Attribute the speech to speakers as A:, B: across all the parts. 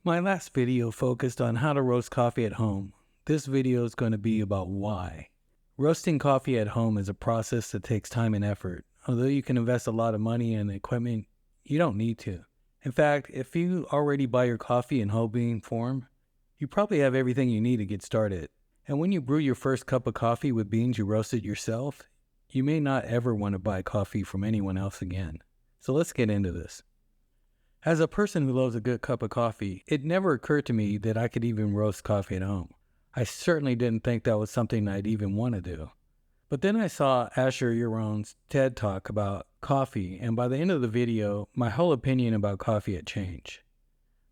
A: My last video focused on how to roast coffee at home. This video is going to be about why. Roasting coffee at home is a process that takes time and effort. Although you can invest a lot of money in equipment, you don't need to. In fact, if you already buy your coffee in whole bean form, you probably have everything you need to get started. And when you brew your first cup of coffee with beans you roasted yourself, you may not ever want to buy coffee from anyone else again. So let's get into this. As a person who loves a good cup of coffee, it never occurred to me that I could even roast coffee at home. I certainly didn't think that was something I'd even want to do. But then I saw Yeron's TED Talk about coffee, and by the end of the video, my whole opinion about coffee had changed.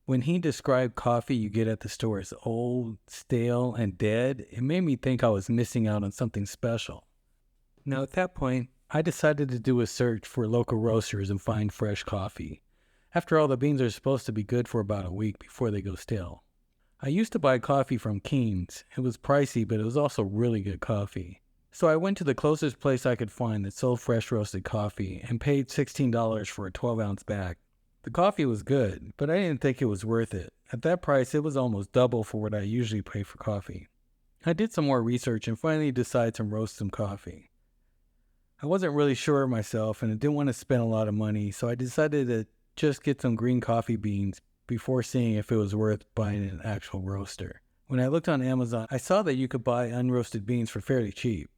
A: When he described coffee you get at the store as old, stale, and dead, it made me think I was missing out on something special. Now at that point, I decided to do a search for local roasters and find fresh coffee. After all, the beans are supposed to be good for about a week before they go stale. I used to buy coffee from Keen's. It was pricey, but it was also really good coffee. So I went to the closest place I could find that sold fresh roasted coffee and paid $16 for a 12-ounce bag. The coffee was good, but I didn't think it was worth it. At that price, it was almost double for what I usually pay for coffee. I did some more research and finally decided to roast some coffee. I wasn't really sure of myself and I didn't want to spend a lot of money, so I decided to just get some green coffee beans before seeing if it was worth buying an actual roaster. When I looked on Amazon, I saw that you could buy unroasted beans for fairly cheap,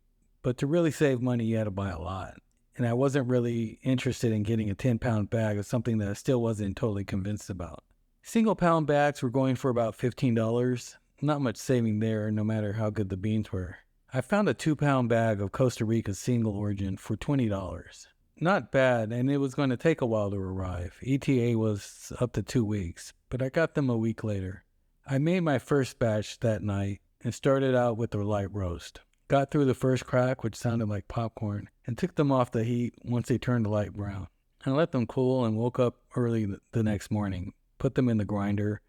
A: but to really save money, you had to buy a lot. And I wasn't really interested in getting a 10-pound bag of something that I still wasn't totally convinced about. Single pound bags were going for about $15. Not much saving there, no matter how good the beans were. I found a 2-pound bag of Costa Rica single origin for $20. Not bad, and it was going to take a while to arrive. ETA was up to 2 weeks, but I got them a week later. I made my first batch that night and started out with a light roast. Got through the first crack, which sounded like popcorn, and took them off the heat once they turned light brown. I let them cool and woke up early the next morning, put them in the grinder,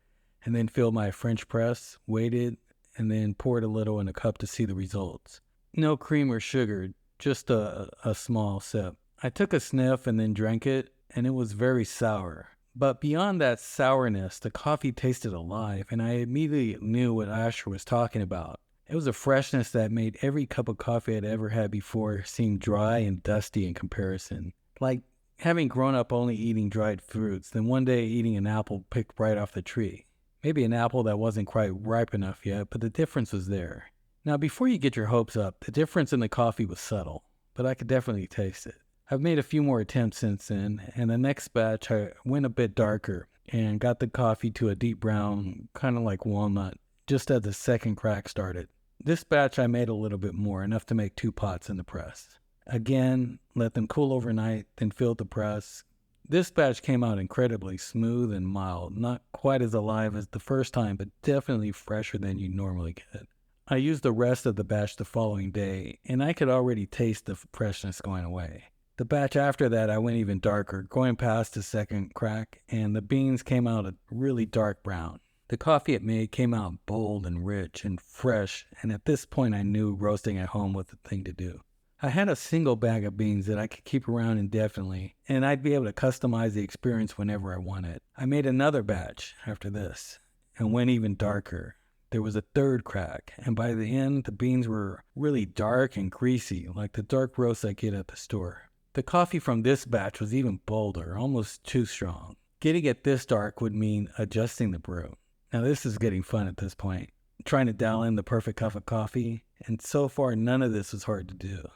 A: and then filled my French press, waited, and then poured a little in a cup to see the results. No cream or sugar, just a small sip. I took a sniff and then drank it, and it was very sour. But beyond that sourness, the coffee tasted alive, and I immediately knew what Asher was talking about. It was a freshness that made every cup of coffee I'd ever had before seem dry and dusty in comparison. Like having grown up only eating dried fruits, then one day eating an apple picked right off the tree. Maybe an apple that wasn't quite ripe enough yet, but the difference was there. Now, before you get your hopes up, the difference in the coffee was subtle, but I could definitely taste it. I've made a few more attempts since then, and the next batch I went a bit darker and got the coffee to a deep brown, kind of like walnut, just as the second crack started. This batch I made a little bit more, enough to make 2 pots in the press. Again, let them cool overnight, then filled the press. This batch came out incredibly smooth and mild, not quite as alive as the first time, but definitely fresher than you normally get. I used the rest of the batch the following day, and I could already taste the freshness going away. The batch after that, I went even darker, going past the second crack, and the beans came out a really dark brown. The coffee it made came out bold and rich and fresh, and at this point I knew roasting at home was the thing to do. I had a single bag of beans that I could keep around indefinitely, and I'd be able to customize the experience whenever I wanted. I made another batch after this, and went even darker. There was a third crack, and by the end, the beans were really dark and greasy, like the dark roast I get at the store. The coffee from this batch was even bolder, almost too strong. Getting it this dark would mean adjusting the brew. Now this is getting fun at this point, trying to dial in the perfect cup of coffee, and so far none of this was hard to do.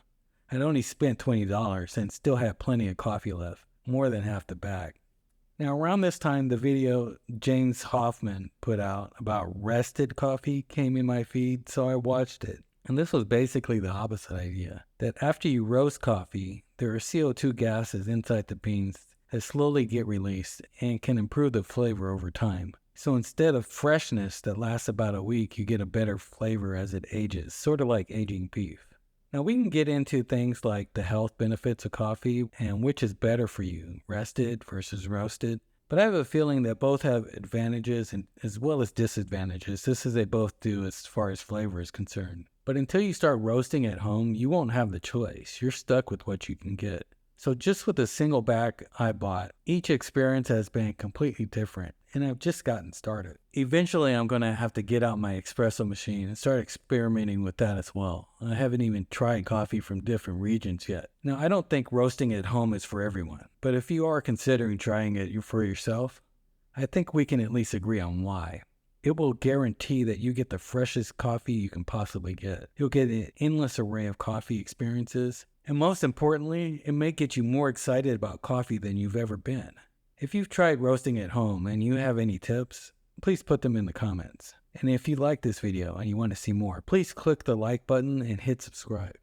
A: I'd only spent $20 and still had plenty of coffee left, more than half the bag. Now around this time, the video James Hoffman put out about rested coffee came in my feed, so I watched it. And this was basically the opposite idea, that after you roast coffee, there are CO2 gases inside the beans that slowly get released and can improve the flavor over time. So instead of freshness that lasts about a week, you get a better flavor as it ages, sort of like aging beef. Now we can get into things like the health benefits of coffee and which is better for you, rested versus roasted. But I have a feeling that both have advantages and as well as disadvantages, just as they both do as far as flavor is concerned. But until you start roasting at home, you won't have the choice. You're stuck with what you can get. So just with a single bag I bought, each experience has been completely different. and I've just gotten started. Eventually, I'm going to have to get out my espresso machine and start experimenting with that as well. I haven't even tried coffee from different regions yet. Now, I don't think roasting at home is for everyone, but if you are considering trying it for yourself, I think we can at least agree on why. It will guarantee that you get the freshest coffee you can possibly get. You'll get an endless array of coffee experiences, and most importantly, it may get you more excited about coffee than you've ever been. If you've tried roasting at home and you have any tips, please put them in the comments. And if you like this video and you want to see more, please click the like button and hit subscribe.